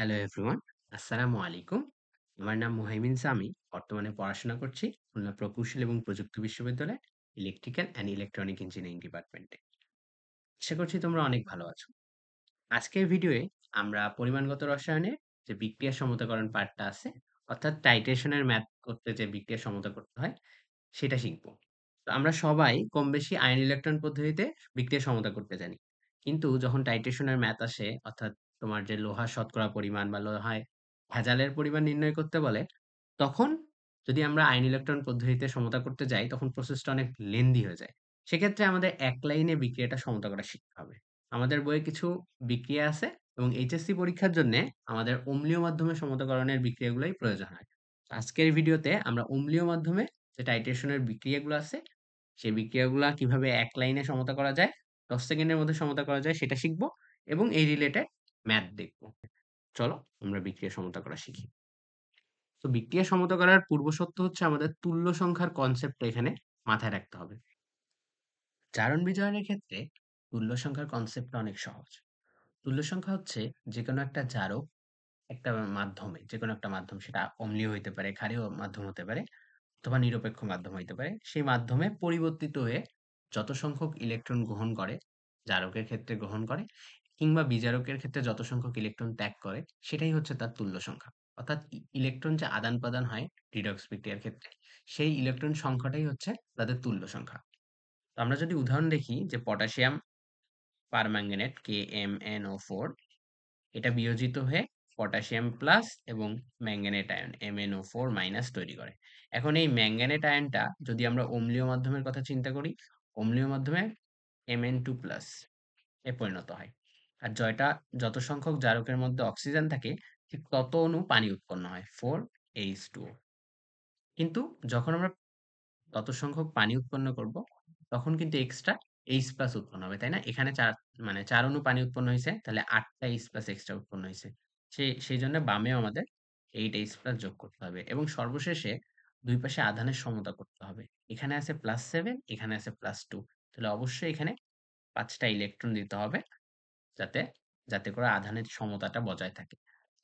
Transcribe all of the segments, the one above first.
Hello everyone, আসসালামু আলাইকুম। আমার নাম মুহাইমিন সামি। বর্তমানে পড়াশোনা করছি খুলনা প্রকৌশল এবং প্রযুক্তি বিশ্ববিদ্যালয়ে ইলেকট্রিক্যাল অ্যান্ড ইলেকট্রনিক ইঞ্জিনিয়ারিং ডিপার্টমেন্টে। আশা করছি তোমরা অনেক ভালো আছো। আজকের ভিডিওয়ে আমরা পরিমাণগত রসায়নের যে বিক্রিয়া সমতাকরণ পার্টটা আছে, অর্থাৎ টাইট্রেশনের ম্যাথ করতে যে বিক্রিয়া সমতা করতে হয় সেটা শিখব। তো আমরা সবাই কমবেশি আয়ন ইলেকট্রন পদ্ধতিতে বিক্রিয়া সমতা করতে জানি। কিন্তু যখন টাইট্রেশনের ম্যাথ আসে, অর্থাৎ তোমার যে লোহার শতকরা পরিমাণ বা লোহায় ভেজালের পরিমাণ নির্ণয় করতে বলে, তখন যদি আমরা আয়ন ইলেকট্রন পদ্ধতিতে সমতা করতে যাই, তখন প্রসেসটা অনেক লেন্দি হয়ে যায়। সেক্ষেত্রে আমাদের এক লাইনে বিক্রিয়াটা সমতা করা শিখতে হবে। আমাদের বইয়ে কিছু বিক্রিয়া আছে এবং এইচএসসি পরীক্ষার জন্যে আমাদের অম্লীয় মাধ্যমে সমতাকরণের বিক্রিয়াগুলোই প্রয়োজন হয়। আজকের ভিডিওতে আমরা অম্লীয় মাধ্যমে যে টাইট্রেশনের বিক্রিয়াগুলো আছে, সেই বিক্রিয়াগুলা কিভাবে এক লাইনে সমতা করা যায়, ১০ সেকেন্ডের মধ্যে সমতা করা যায় সেটা শিখব এবং এই রিলেটেড ম্যাথ দেখব। চলো আমরা বিক্রিয়া সমতা করা শিখি। তো বিক্রিয়া সমতা করার পূর্বশর্ত হচ্ছে আমাদের তুল্য সংখ্যার কনসেপ্টটা এখানে মাথায় রাখতে হবে। জারণ বিজয়নের ক্ষেত্রে তুল্য সংখ্যার কনসেপ্টটা অনেক সহজ। তুল্য সংখ্যা হচ্ছে যেকোনো একটা জারক একটা মাধ্যমে, যেকোনো একটা মাধ্যম সেটা অম্লীয় হইতে পারে, ক্ষারীয় মাধ্যম হতে পারে অথবা নিরপেক্ষ মাধ্যম হইতে পারে। সেই মাধ্যমে পরিবর্তিত হয়ে যত সংখ্যক ইলেকট্রন গ্রহণ করে, জারকের ক্ষেত্রে গ্রহণ করে কিংবা বিজারকের ক্ষেত্রে যত সংখ্যক ইলেকট্রন ত্যাগ করে, সেটাই হচ্ছে তার তুল্য সংখ্যা। অর্থাৎ ইলেকট্রন যে আদান-প্রদান হয় রিডক্স বিক্রিয়ার ক্ষেত্রে, সেই ইলেকট্রন সংখ্যাটাই হচ্ছে তাদের তুল্য সংখ্যা। তো আমরা যদি উদাহরণ দেখি যে পটাশিয়াম পারম্যাঙ্গানেট KMnO4 এটা বিয়োজিত হয়ে পটাশিয়াম প্লাস এবং ম্যাঙ্গানেট আয়ন MnO4 মাইনাস তৈরি করে। এখন এই ম্যাঙ্গানেট আয়নটা যদি আমরা অম্লীয় মাধ্যমের কথা চিন্তা করি, অম্লীয় মাধ্যমে Mn2 প্লাস এ পরিণত হয়। আর যত সংখ্যক জারকের মধ্যে অক্সিজেন থাকে ঠিক তত অণু পানি উৎপন্ন হয় 4H2O। কিন্তু যখন আমরা তত সংখ্যক পানি উৎপন্ন করব, তখন কিন্তু এক্সট্রা H+ উৎপন্ন হবে, তাই না? এখানে ৪ মানে ৪ অণু পানি উৎপন্ন হইছে, তাহলে ৮ টা H+ এক্সট্রা উৎপন্ন হইছে। সেইজন্য বামেও আমাদের 8H+ যোগ করতে হবে এবং সর্বশেষে ২ পাশে আধানের সমতা করতে হবে। এখানে আছে +7, এখানে আছে +2, তাহলে অবশ্যই এখানে ৫ টা ইলেকট্রন দিতে হবে যাতে যাতে করে আধানের সমতাটা বজায় থাকে।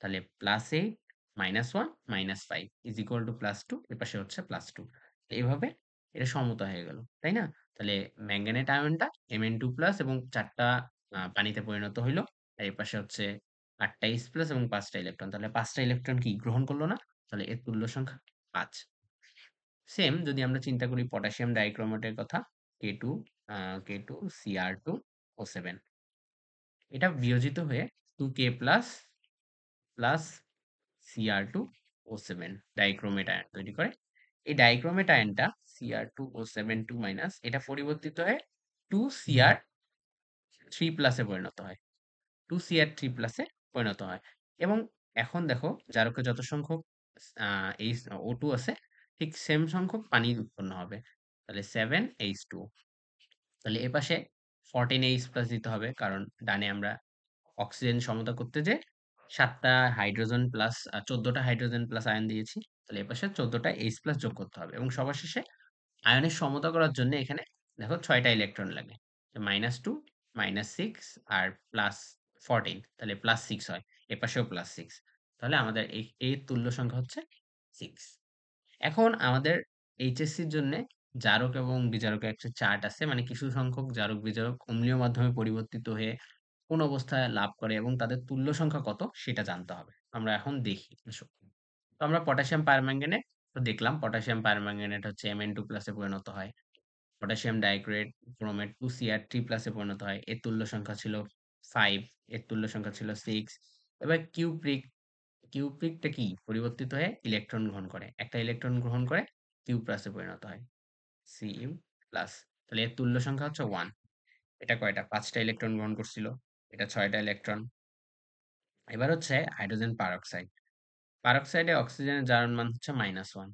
তাহলে +8 -1 -5 = +2, এপাশে হচ্ছে +2। এভাবে এটা সমতা হয়ে গেল, তাই না? তাহলে ম্যাঙ্গানেট আয়নটা Mn2+ এবং ৪ টা পানিতে পরিণত হইল। আর এপাশে হচ্ছে ৮ টা H+ এবং ৫ টা ইলেকট্রন। তাহলে ৫ টা ইলেকট্রন কি গ্রহণ করল না? তাহলে এর তুল্য সংখ্যা ৫। সেম যদি আমরা চিন্তা করি পটাশিয়াম ডাইক্রোমেটের কথা, K2 Cr2O7, এটা বিয়োজিত হয়ে 2K+ plus Cr2O7 dichromate ion তৈরি করে। এই ডাইক্রোমেট আয়নটা Cr2O7 2- এটা পরিবর্তিত হয়ে 2Cr3+ এ পরিণত হয়। 2Cr3+ এ পরিণত হয় এবং এখন দেখো জারকে যত সংখ্যক এইচ O2 আছে, ঠিক সেম সংখ্যক পানি উৎপন্ন হবে। তাহলে 7H2O। তাহলে এপাশে 14H+ দিতে হবে, কারণ ডানে আমরা অক্সিজেন সমতা করতে যেয়ে ৭ টা হাইড্রোজেন প্লাস ১৪ টা হাইড্রোজেন প্লাস আয়ন দিয়েছি। তাহলে এপাশে ১৪ টা H+ যোগ করতে হবে এবং সবার শেষে আয়নের সমতা করার জন্য এখানে দেখো ৬ টা ইলেকট্রন লাগে। -2, -6 আর +14, তাহলে +6 হয়। এপাশেও +6। তাহলে আমাদের এর তুল্য সংখ্যা হচ্ছে 6। এখন আমাদের এইচএসসির জন্যে জারক এবং বিজারকের একটা চার্ট আছে। মানে কিছু সংখ্যক জারক বিজারক অম্লীয় মাধ্যমে পরিবর্তিত হয়ে কোন অবস্থায় লাভ করে এবং তাদের তুল্য সংখ্যা কত সেটা জানতে হবে। আমরা এখন দেখি আসো। তো আমরা পটাশিয়াম পারম্যাঙ্গানেট তো দেখলাম, পটাশিয়াম পারম্যাঙ্গানেট হচ্ছে Mn2+ এ পরিণত হয়। পটাশিয়াম ডাইক্রোমেট ক্রোমেট 2Cr3+ এ পরিণত হয়। এর তুল্য সংখ্যা ছিল 5, এর তুল্য সংখ্যা ছিল 6। এবার কিউপ্রিকটা কি পরিবর্তিত হয়ে ইলেকট্রন গ্রহণ করে, একটা ইলেকট্রন গ্রহণ করে Q+ এ পরিণত হয় Cu+। তাহলে এর তুল্য সংখ্যা হচ্ছে 1। এটা কয়টা? ৫ টা ইলেকট্রন গ্রহণ করছিল, এটা ৬ টা ইলেকট্রন। এবার হচ্ছে হাইড্রোজেন পারঅক্সাইড। পারঅক্সাইডে অক্সিজেনের জারণ মান হচ্ছে -1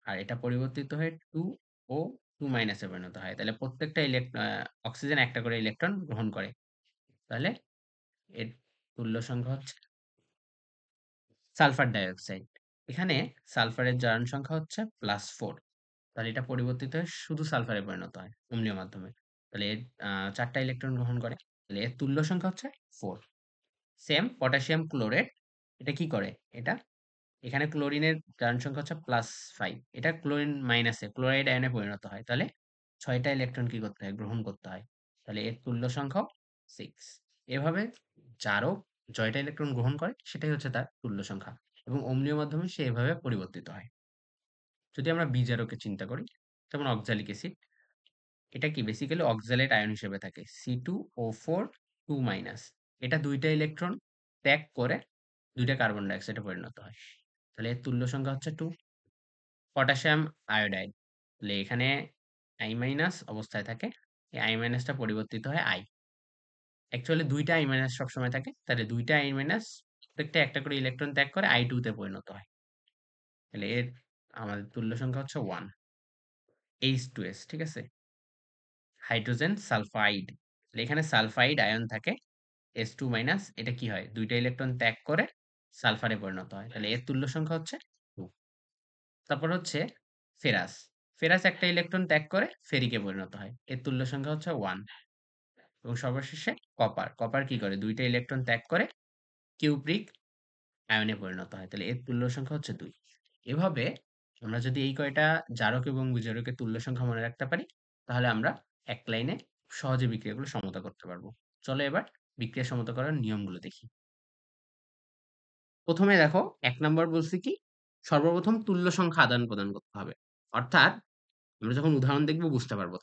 আর এটা পরিবর্তিত হয়ে 2O2- এ পরিণত হয়। তাহলে প্রত্যেকটা অক্সিজেন একটা করে ইলেকট্রন গ্রহণ করে। তাহলে এর তুল্য সংখ্যা হচ্ছে সালফার ডাইঅক্সাইড। এখানে সালফারের জারণ সংখ্যা হচ্ছে +4। তাহলে এটা পরিবর্তিত হয়ে শুধু সালফারে পরিণত হয় অম্লীয় মাধ্যমে। তাহলে এর ৪ টা ইলেকট্রন গ্রহণ করে। তাহলে এর তুল্য সংখ্যা হচ্ছে 4। সেম পটাশিয়াম ক্লোরেট এটা কি করে? এটা এখানে ক্লোরিনের জারণ সংখ্যা হচ্ছে +5, এটা ক্লোরিন মাইনাসে ক্লোরাইড আয়নে পরিণত হয়। তাহলে ৬ টা ইলেকট্রন কি করতে হয়? গ্রহণ করতে হয়। তাহলে এর তুল্য সংখ্যাও 6। এভাবে জারক জয়টা ইলেকট্রন গ্রহণ করে সেটাই হচ্ছে তার তুল্য সংখ্যা এবং অম্লীয় মাধ্যমে সে এভাবে পরিবর্তিত হয়। যদি আমরা বিজারকের চিন্তা করি, যেমন অক্সালিক অ্যাসিড, এটা কি বেসিক্যালি অক্সালেট আয়ন হিসেবে থাকে C2O4 2-। এটা ২ টা ইলেকট্রন ত্যাগ করে ২ টা কার্বন ডাই অক্সাইডে পরিণত হয়। তাহলে এর তুল্য সংখ্যা হচ্ছে 2। পটাশিয়াম আয়োডাইড, তাহলে এখানে I- অবস্থায় থাকে। এই I- টা পরিবর্তিত হয় I। অ্যাকচুয়ালি ২ টা I- সবসময় থাকে। তাহলে ২ টা I- প্রত্যেকটা একটা করে ইলেকট্রন ত্যাগ করে I2 তে পরিণত হয়। তাহলে এর আমাদের তুল্য সংখ্যা হচ্ছে 1। H2S, ঠিক আছে? হাইড্রোজেন সালফাইড, তাহলে এখানে সালফাইড আয়ন থাকে S2-। এটা কি হয়? ২ টা ইলেকট্রন ত্যাগ করে সালফারে পরিণত হয়। তাহলে এর তুল্য সংখ্যা হচ্ছে 2। তারপর হচ্ছে ফেরাস। ফেরাস একটা ইলেকট্রন ত্যাগ করে ফেরিকে পরিণত হয়। এর তুল্য সংখ্যা হচ্ছে 1। এবং সর্বশেষে কপার। কপার কি করে? ২ টা ইলেকট্রন ত্যাগ করে কিউপ্রিক আয়নে পরিণত হয়। তাহলে এর তুল্য সংখ্যা হচ্ছে 2। এভাবে আমরা যদি এই কয়টা জারক এবং বিজারকের তুল্য সংখ্যা মনে রাখতে পারি, তাহলে আমরা এক লাইনে সহজে বিক্রিয়াগুলো সমতা করতে পারবো। চলো এবার বিক্রিয়া সমতা করার নিয়মগুলো দেখি। প্রথমে দেখো ১ নাম্বার বলছি কি? সর্বপ্রথম তুল্য সংখ্যা আদান-প্রদান করতে হবে। অর্থাৎ আমরা যখন উদাহরণ দেখব বুঝতে পারবো।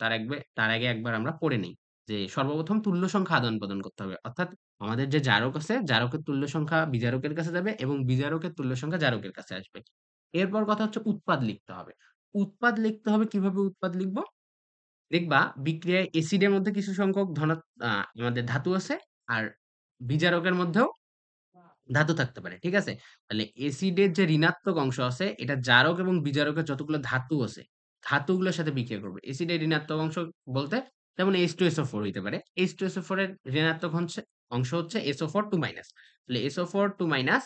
তার আগে একবার আমরা পড়ে নেই। যে সর্বপ্রথম তুল্য সংখ্যা আদান-প্রদান করতে হবে। অর্থাৎ আমাদের যে জারক আছে, জারকের তুল্য সংখ্যা বিজারকের কাছে যাবে এবং বিজারকের তুল্য সংখ্যা জারকের কাছে আসবে। এরপর কথা হচ্ছে উৎপাদ লিখতে হবে। উৎপাদ লিখতে হবে, কিভাবে উৎপাদ লিখব? দেখবা বিক্রিয়ায় এসিডের মধ্যে কিছু সংখ্যক আমাদের ধাতু আছে, আর বিজারকের মধ্যেও ধাতু থাকতে পারে। ঠিক আছে? তাহলে এসিডের যে ঋণাত্মক অংশ আছে, এটা জারক এবং বিজারকের যতগুলো ধাতু আছে, ধাতুগুলোর সাথে বিক্রিয়া করবে। এসিডের ঋণাত্মক অংশ বলতে যেমন H2SO4 হইতে পারে। H2SO4 এর ঋণাত্মক অংশ হচ্ছে SO4 2-। তাহলে SO4 2-,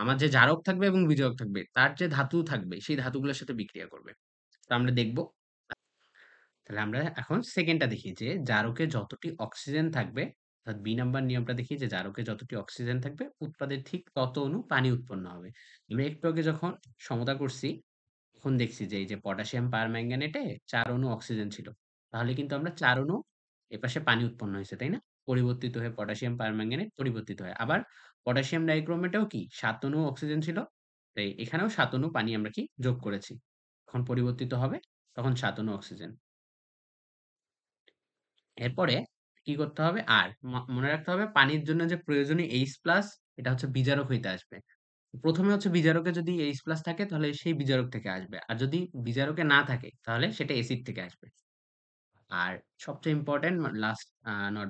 আমার যে জারক থাকবে এবং বিজারক থাকবে, তার যে ধাতু থাকবে, সেই ধাতুগুলোর সাথে বিক্রিয়া করবে। তো আমরা দেখব। তাহলে আমরা এখন সেকেন্ডটা দেখি যে জারকে যতটি অক্সিজেন থাকবে, অর্থাৎ বি নাম্বার নিয়মটা দেখি যে জারকে যতটি অক্সিজেন থাকবে উৎপাদের ঠিক তত অণু পানি উৎপন্ন হবে। আমরা একটু আগে যখন সমতা করছি তখন দেখছি যে এই যে পটাশিয়াম পারম্যাঙ্গানেটে ৪ অণু অক্সিজেন ছিল। তাহলে কিন্তু আমরা ৪ অণু এপাশে পানি উৎপন্ন হয়েছে, তাই না? পরিবর্তিত হয়ে পটাশিয়াম পারম্যাঙ্গানেট পরিবর্তিত হয়। আবার পটাশিয়াম ডাইক্রোমেটেও কি ৭ অণু অক্সিজেন ছিল। তাই এখানেও ৭ অণু পানি আমরা কি যোগ করেছি। যখন পরিবর্তিত হবে তখন ৭ অণু অক্সিজেন। এরপরে কি করতে হবে? আর মনে রাখতে হবে পানির জন্য যে প্রয়োজনীয় H+ এটা হচ্ছে বিজারক হইতে আসবে। প্রথমে হচ্ছে বিজারকে যদি H+ থাকে তাহলে সেই বিজারক থেকে আসবে। আর যদি বিজারকে না থাকে তাহলে সেটা এসিড থেকে আসবে। আর সবচেয়ে important last not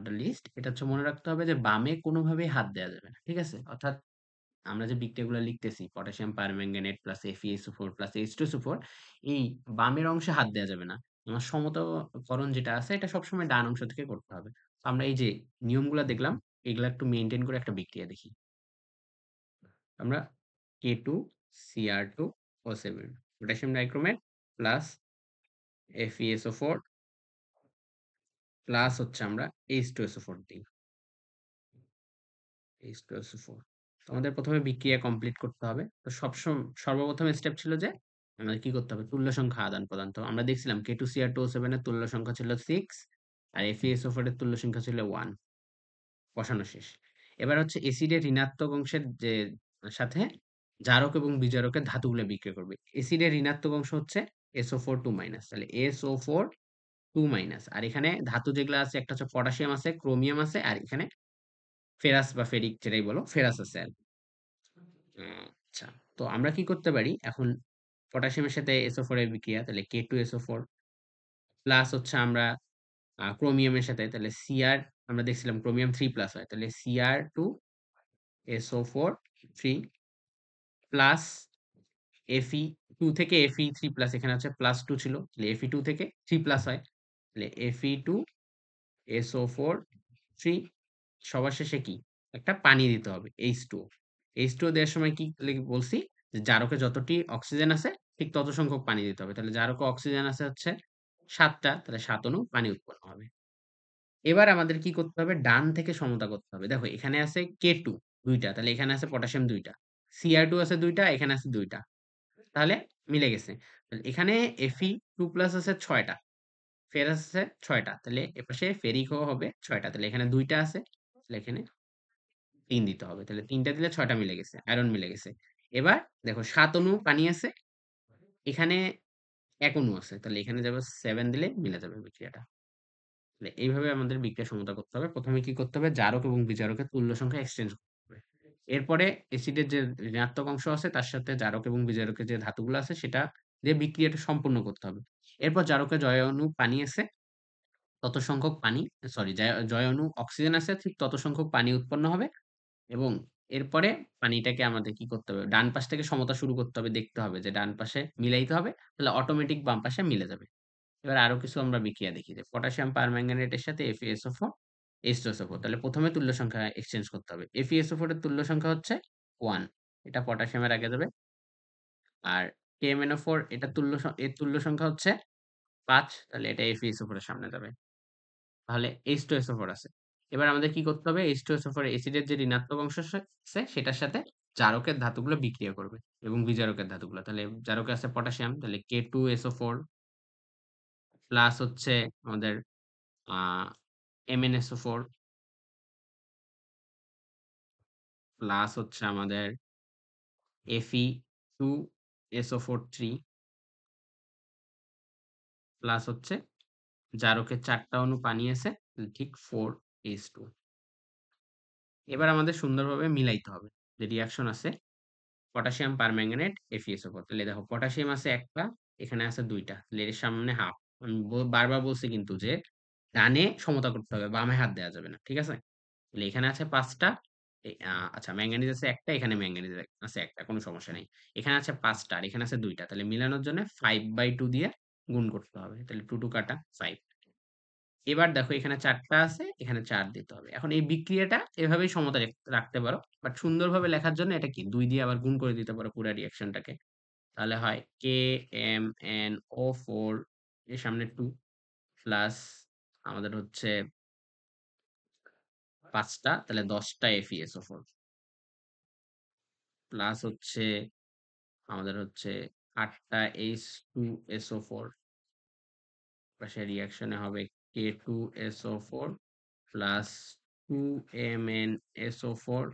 the list, এটা হচ্ছে মনে রাখতে হবে যে বামে কোনোভাবেই হাত দেয়া যাবে না। ঠিক আছে? অর্থাৎ আমরা যে বিক্রিয়াগুলো লিখতেছি potassium permanganate plus FeSO4 plus H2SO4, এই বামের অংশে হাত দেয়া যাবে না। আমার সমতাকরণ যেটা আছে এটা সবসময় ডান অংশ থেকে করতে হবে। তো আমরা এই যে নিয়মগুলা দেখলাম, এগুলা একটু মেইনটেইন করে একটা বিক্রিয়া দেখি। আমরা K2Cr2O7 potassium dichromate plus FeSO4 plus হচ্ছে আমরা H2SO4 দিই। H2SO4, তো আমাদের প্রথমে বিক্রিয়া কমপ্লিট করতে হবে। তো সর্বপ্রথম স্টেপ ছিল যে আমাদের কি করতে হবে? তুল্য সংখ্যা আদান-প্রদান। তো আমরা দেখছিলাম K2Cr2O7 এর তুল্য সংখ্যা ছিল 6 আর FeSO4 এর তুল্য সংখ্যা ছিল 1। বসানো শেষ। এবার হচ্ছে এসিডের ঋণাত্মক অংশের যে সাথে জারক এবং বিজারকের ধাতুগুলো বিক্রিয়া করবে। এসিডের ঋণাত্মক অংশ হচ্ছে SO4 2-। তাহলে SO4 2-। আর এখানে ধাতু যেগুলা আছে একটা হচ্ছে পটাশিয়াম আছে, ক্রোমিয়াম আছে, আর এখানে ফেরাস বা ফেরিক যেটাই বলো, ফেরাস আছে আরকি। আচ্ছা। তো আমরা কি করতে পারি? এখন পটাশিয়ামের সাথে SO4 এর বিক্রিয়া, তাহলে K2SO4 প্লাস হচ্ছে আমরা ক্রোমিয়ামের সাথে, তাহলে Cr, আমরা দেখছিলাম ক্রোমিয়াম 3+ হয়। তাহলে Cr2SO4 3 প্লাস Fe2 থেকে Fe3+, এখানে হচ্ছে +2 ছিল। তাহলে Fe2 থেকে 3+ হয়। তাহলে Fe2SO4 3, সবার শেষে কি? একটা পানি দিতে হবে H2O। H2O দেওয়ার সময় কি বলছি? যে জারকে যতটি অক্সিজেন আছে ঠিক তত সংখ্যক পানি দিতে হবে। তাহলে জারকে অক্সিজেন আছে হচ্ছে ৭ টা, তাহলে ৭ অণু পানি উৎপন্ন হবে। এবার আমাদের কি করতে হবে? ডান থেকে সমতা করতে হবে। দেখো এখানে আছে K2, 2টা। তাহলে এখানে আছে পটাশিয়াম 2টা। Cr2 আছে 2টা, এখানে আছে 2টা। তাহলে মিলে গেছে। তাহলে এখানে Fe2+ আছে 6টা। ফেরাস আছে 6টা। তাহলে এপাশে ফেরিকও হবে 6টা। তাহলে এখানে 2টা আছে। তাহলে এখানে 3 দিতে হবে। তাহলে 3 টা দিলে 6টা মিলে গেছে। আয়রন মিলে গেছে। এবার দেখো 7 অণু পানি আছে। এখানে 1 অণু আছে। তাহলে এখানে যাবে 7 দিলে মিলে যাবে বিক্রিয়াটা। তাহলে এইভাবে আমাদের বিক্রিয়া সমতা করতে হবে। ১ম এ কি করতে হবে? জারক এবং বিজারকের তুল্য সংখ্যা এক্সচেঞ্জ করতে হবে। এরপরে এসিডের যে ঋণাত্মক অংশ আছে তার সাথে জারক এবং বিজারকের যে ধাতুগুলো আছে সেটা দিয়ে বিক্রিয়াটা সম্পূর্ণ করতে হবে। এরপর জারকে জয় অণু পানি আছে, তত সংখ্যক পানি সরি জয় অণু অক্সিজেন আছে ঠিক তত সংখ্যক পানি উৎপন্ন হবে এবং এরপরে পানিটাকে আমাদের কি করতে হবে? ডান পাশ থেকে সমতা শুরু করতে হবে। দেখতে হবে যে ডান পাশে মিলাইতে হবে। তাহলে অটোমেটিক বাম পাশে মিলে যাবে। এবার আরো কিছু আমরা বিক্রিয়া দেখি যে পটাশিয়াম পারম্যাঙ্গানেটের সাথে FeSO4 H2SO4 তাহলে ১ম এ তুল্য সংখ্যা এক্সচেঞ্জ করতে হবে। FeSO4 এর তুল্য সংখ্যা হচ্ছে 1 এটা পটাশিয়ামের আগে যাবে। আর KMnO4 এর তুল্য সংখ্যা হচ্ছে ৫ তাহলে এটা FeSO4 এর সামনে যাবে। তাহলে H2SO4 আছে। এবার আমাদের কি করতে হবে? H2SO4 এসিডের যে ঋণাত্মক অংশ আছে সেটার সাথে জারকের ধাতুগুলো বিক্রিয়া করবে এবং বিজারকের ধাতুগুলো। তাহলে জারকে আছে পটাশিয়াম তাহলে K2SO4 প্লাস হচ্ছে আমাদের আ MnSO4 প্লাস হচ্ছে আমাদের Fe2SO4 3 প্লাস হচ্ছে জারকের ৪ টা অণু পানি আছে ঠিক 4H2 এবার আমাদের সুন্দরভাবে মিলাইতে হবে। যে রিঅ্যাকশন আছে পটাশিয়াম পারম্যাঙ্গানেট FeSO4 তাহলে দেখো পটাশিয়াম আছে ১ টা, এখানে আছে ২ টা। তাহলে এর সামনে হাফ। আমি বারবার বলছি কিন্তু যে ডানে সমতা করতে হবে, বামে হাত দেয়া যাবে না। ঠিক আছে? তাহলে এখানে আছে ৫ টা। আচ্ছা ম্যাঙ্গানিজ আছে ১ টা, এখানে ম্যাঙ্গানিজ আছে ১ টা, কোনো সমস্যা নেই। এখানে আছে ৫ টা আর এখানে আছে ২ টা। তাহলে মিলানোর জন্য 5/2 দিয়ে গুণ করতে হবে। তাহলে 2 2 কাটা 5 এবার দেখো এখানে ৪ টা আছে, এখানে ৪ দিতে হবে। এখন এই বিক্রিয়াটা এভাবেই সমতা রাখতে পারো। বাট সুন্দরভাবে লেখার জন্য এটা কি ২ দিয়ে আবার গুণ করে দিতে পারো পুরা রিঅ্যাকশনটাকে। তাহলে হয় KMnO4 এর সামনে 2 প্লাস আমাদের হচ্ছে ৫ টা তাহলে ১০ টা FeSO4 প্লাস হচ্ছে আমাদের হচ্ছে ৮ টা H2SO4 পাশে রিঅ্যাকশনে হবে K2SO4 plus 2MnSO4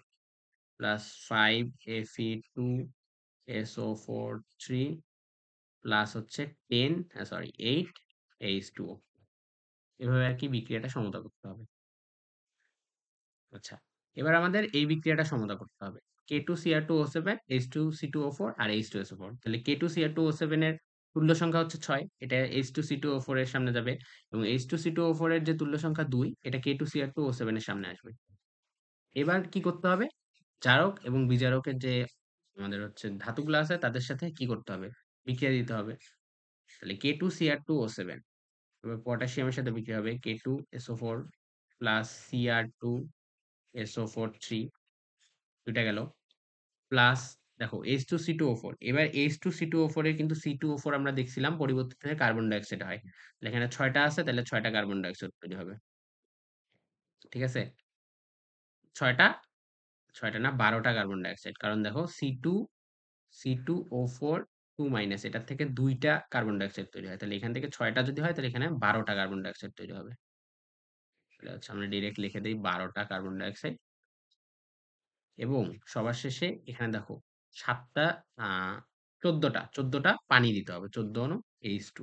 plus 5Fe2SO4 3 plus হচ্ছে 8 H2O এভাবে আরকি বিক্রিয়াটা সমতা করতে হবে। আচ্ছা, এবার আমাদের এই বিক্রিয়াটা সমতা করতে হবে। K2Cr2O7 H2C2O4 আর H2SO4 তাহলে K2Cr2O7 এর তুল্য সংখ্যা হচ্ছে ৬ এটা H2C2O4 এর সামনে যাবে এবং H2C2O4 এর যে তুল্য সংখ্যা ২ এটা K2Cr2O7 এর সামনে আসবে। এবার কি করতে হবে? জারক এবং বিজারকের যে আমাদের হচ্ছে ধাতুগুলো আছে তাদের সাথে কি করতে হবে? বিক্রিয়া দিতে হবে। তাহলে K2Cr2O7 এবার পটাশিয়ামের সাথে বিক্রিয়া হবে K2SO4 প্লাস Cr2SO4 3 ২ টা গেল। প্লাস দেখো H2C2O4 এবার H2C2O4 এর কিন্তু C2O4 আমরা দেখছিলাম পরিবর্তিত হয়ে কার্বন ডাই অক্সাইড হয়। তাহলে এখানে ৬ টা আছে তাহলে ৬ টা কার্বন ডাই অক্সাইড তৈরি হবে। ঠিক আছে? ৬ টা ৬ টা না ১২ টা কার্বন ডাই অক্সাইড। কারণ দেখো C2O4 2 মাইনাস এটার থেকে ২ টা কার্বন ডাই অক্সাইড তৈরি হয়। তাহলে এখান থেকে ৬ টা যদি হয় তাহলে এখানে ১২ টা কার্বন ডাই অক্সাইড তৈরি হবে। তাহলে হচ্ছে আমরা ডিরেক্ট লিখে দেই ১২ টা কার্বন ডাই অক্সাইড এবং সবার শেষে এখানে দেখো ৭ টা আ ১৪ টা পানি দিতে হবে। ১৪ অণু H2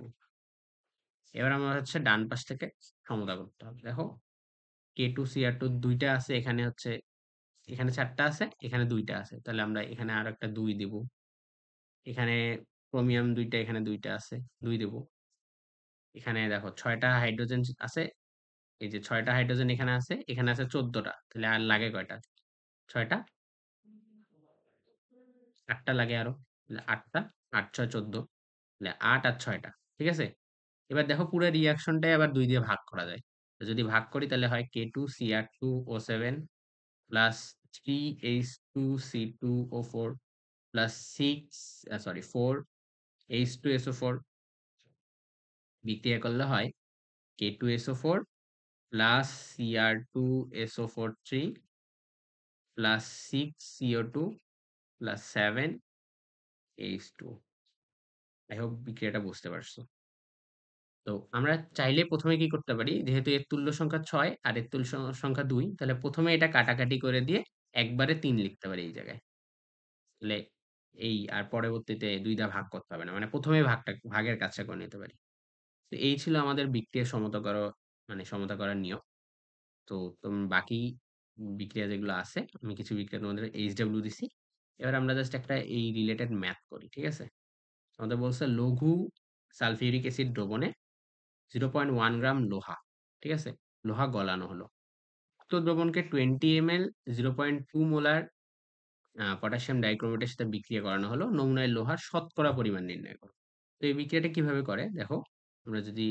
এবার আমার হচ্ছে ডান পাশ থেকে সমতা করতে হবে। দেখো K2Cr2 ২ টা আছে এখানে হচ্ছে এখানে ৪ টা আছে, এখানে ২ টা আছে। তাহলে আমরা এখানে আরেকটা ২ দিব। এখানে ক্রোমিয়াম ২ টা, এখানে ২ টা আছে, ২ দেব। এখানে দেখো ৬ টা হাইড্রোজেন আছে। এই যে ৬ টা হাইড্রোজেন এখানে আছে, এখানে আছে ১৪ টা। তাহলে আর লাগে কয়টা? ৬ টা? ৮ টা লাগে আরো। তাহলে ৮ টা, ৮ ৬ ১৪ তাহলে ৮ আর ৬ টা। ঠিক আছে? এবার দেখো পুরো রিঅ্যাকশনটাই আবার ২ দিয়ে ভাগ করা যায়। তো যদি ভাগ করি তাহলে হয় K2Cr2O7 plus 3H2C2O4 plus 4H2SO4 বিক্রিয়া করলে হয় K2SO4 plus Cr2SO4 3 plus 6 CO2 plus 7 H2। I hope বিক্রিয়াটা বুঝতে পারছো। তো আমরা চাইলে প্রথমে কি করতে পারি, যেহেতু এর তুল্য সংখ্যা 6 আর এর তুল্য সংখ্যা 2, তাহলে প্রথমে এটা কাটাকাটি করে দিয়ে একবারে 3 লিখতে পারি এই জায়গায়। তাহলে এই আর পরবর্তীতে 2 দ্বারা ভাগ করতে হবে না। মানে প্রথমেই ভাগের কাজটা করে নিতে পারি। তো এই ছিল আমাদের বিক্রিয়া সমতা করার নিয়ম। তো বাকি বিক্রিয়া যেগুলো আছে, আমি কিছু বিক্রিয়া তোমাদের HW দিছি। এবার আমরা জাস্ট একটা এই রিলেটেড ম্যাথ করি। ঠিক আছে? আমাদের বলছে লঘু সালফিউরিক অ্যাসিড দ্রবণে 0.1 গ্রাম লোহা। ঠিক আছে? লোহা গলানো হলো। উক্ত দ্রবণকে 20 ml 0.2 মোলার পটাশিয়াম ডাইক্রোমেটের সাথে বিক্রিয়া করানো হলো। নমুনায় লোহার শতকরা পরিমাণ নির্ণয় করো। তো এই বিক্রিয়াটা কিভাবে করে দেখো। আমরা যদি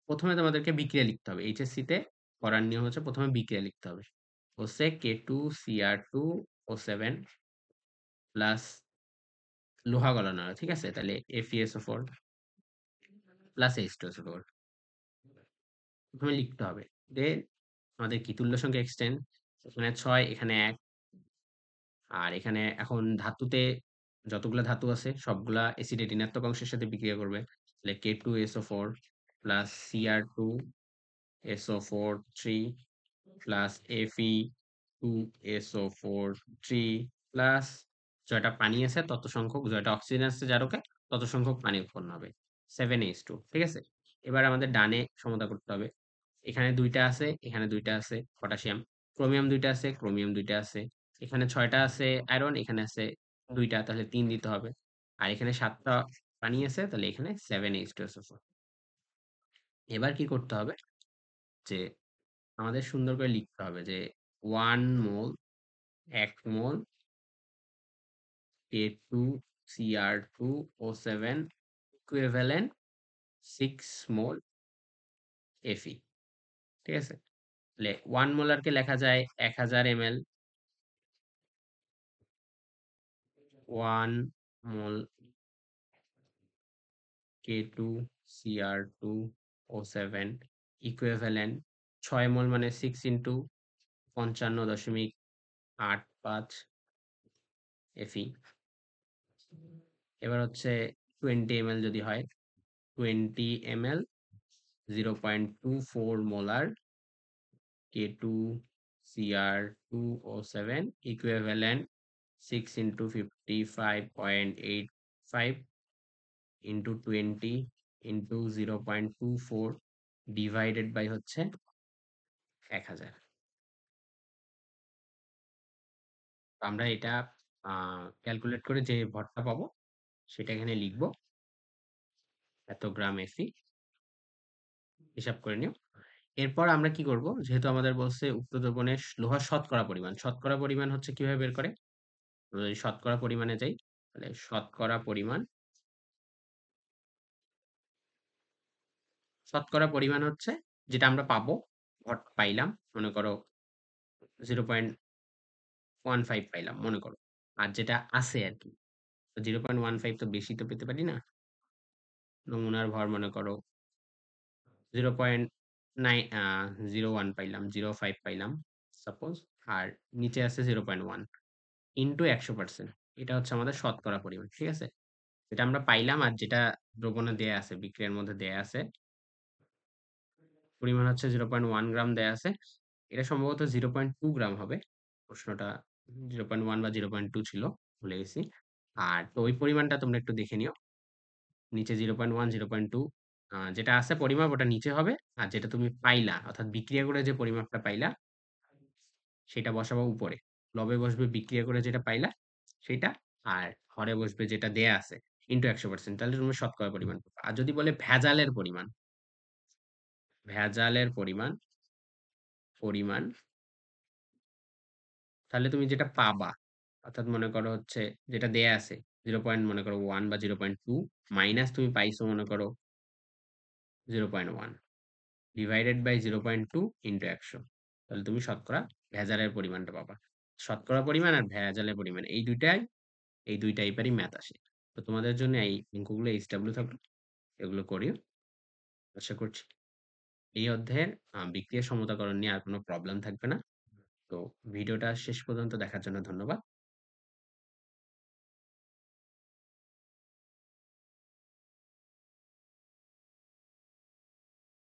প্রথমে তোমাদেরকে বিক্রিয়া লিখতে হবে। এইচএসসি তে করার নিয়ম হচ্ছে প্রথমে বিক্রিয়া লিখতে হবে। হচ্ছে K2Cr2O7 প্লাস লোহা গলানো হলো। ঠিক আছে? তাহলে FeSO4 প্লাস H2SO4 প্রথমে লিখতে হবে। দেন আমাদের কি তুল্য সংখ্যা এক্সটেন্ড, এখানে 6 এখানে 1, আর এখানে এখন ধাতুতে যতগুলা ধাতু আছে সবগুলা অ্যাসিডের ঋণাত্মক অংশের সাথে বিক্রিয়া করবে। তাহলে K2SO4 plus Cr2SO4 3 plus Fe2SO4 3 plus যয়টা পানি আছে তত সংখ্যক, যয়টা অক্সিজেন আছে জারকে তত সংখ্যক পানি উৎপন্ন হবে, 7H2। ঠিক আছে? এবার আমাদের ডানে সমতা করতে হবে। এখানে 2টা আছে, এখানে 2টা আছে পটাশিয়াম, ক্রোমিয়াম 2টা আছে, ক্রোমিয়াম 2টা আছে, এখানে 6টা আছে আয়রন, এখানে আছে 2টা, তাহলে 3 দিতে হবে। আর এখানে 7টা পানি আছে, তাহলে এখানে 7H2SO4। এবার কি করতে হবে যে আমাদের সুন্দর করে লিখতে হবে যে 1 মোল 1 মোল K2Cr2O7 ইকুইভ্যালেন্ট 6 মোল Fe। ঠিক আছে? তাহলে 1 মোলারকে লেখা যায় 1000 ml, 1 মোল K2Cr2O7 ইকুইভ্যালেন্ট 6 মোল মানে 6 ইন্টু 55.85 Fe। এবার হচ্ছে 20 ml যদি হয়, 20 ml 0.24 molar K2Cr2O7 equivalent 6 into 55.85 into 20 into 0.24 divided by হচ্ছে 1000। আমরা এটা ক্যালকুলেট করে যে ভরটা পাবো সেটা এখানে লিখবো। এত গ্রাম Fe হিসাব করে নিও। এরপর আমরা কি করব, যেহেতু আমাদের বলছে উক্ত দ্রবণের লোহার শতকরা পরিমাণ হচ্ছে কিভাবে বের করে। আমরা যদি শতকরা পরিমাণে যাই, তাহলে শতকরা পরিমাণ হচ্ছে যেটা আমরা পাবো, ভর পাইলাম মনে করো 0.15 পাইলাম মনে করো, আর যেটা আছে আর কি, 0.15 তো বেশি তো পেতে পারি না। নমুনার ভর মনে করো 0.01 পাইলাম, 0.5 পাইলাম সাপোজ, আর নিচে আছে 0.1 ইন্টু 100%। এটা হচ্ছে আমাদের শতকরা পরিমাণ। ঠিক আছে? যেটা আমরা পাইলাম আর যেটা দ্রবণে দেয়া আছে, বিক্রিয়ার মধ্যে দেয়া আছে, পরিমাণ হচ্ছে 0.1 গ্রাম দেয়া আছে। এটা সম্ভবত 0.2 গ্রাম হবে। প্রশ্নটা 0.1 বা 0.2 ছিল, ভুলে গেছি। আর তো ওই পরিমাণটা তোমরা একটু দেখে নিও। নিচে 0.1 0.2 যেটা আছে পরিমাপ ওটা নিচে হবে, আর যেটা তুমি পাইলা অর্থাৎ বিক্রিয়া করে যে পরিমাপটা পাইলা সেটা বসাবো উপরে। লবে বসবে বিক্রিয়া করে যেটা পাইলা সেটা, আর হরে বসবে যেটা দেয়া আছে ইন্টু 100%, তাহলে তুমি শতকরা পরিমাণ পাবা। আর যদি বলে ভেজালের পরিমাণ, তাহলে তুমি যেটা পাবা, অর্থাৎ মনে করো হচ্ছে যেটা দেয়া আছে 0.1 বা 0.2 মাইনাস তুমি পাইছো মনে করো 0.1 ডিভাইডেড বাই 0.2 ইন্টু 100, তাহলে তুমি শতকরা ভেজালের পরিমাণটা পাবা। শতকরা পরিমাণ আর ভেজালের পরিমাণ এই দুই টাইপেরই ম্যাথ আসে। তো তোমাদের জন্য এই অঙ্কগুলো HW থাকলো, এগুলো করিও। আশা করছি এই অধ্যায়ের বিক্রিয়া সমতাকরণ নিয়ে আর কোনো প্রবলেম থাকবে না। তো ভিডিওটা শেষ পর্যন্ত দেখার জন্য ধন্যবাদ।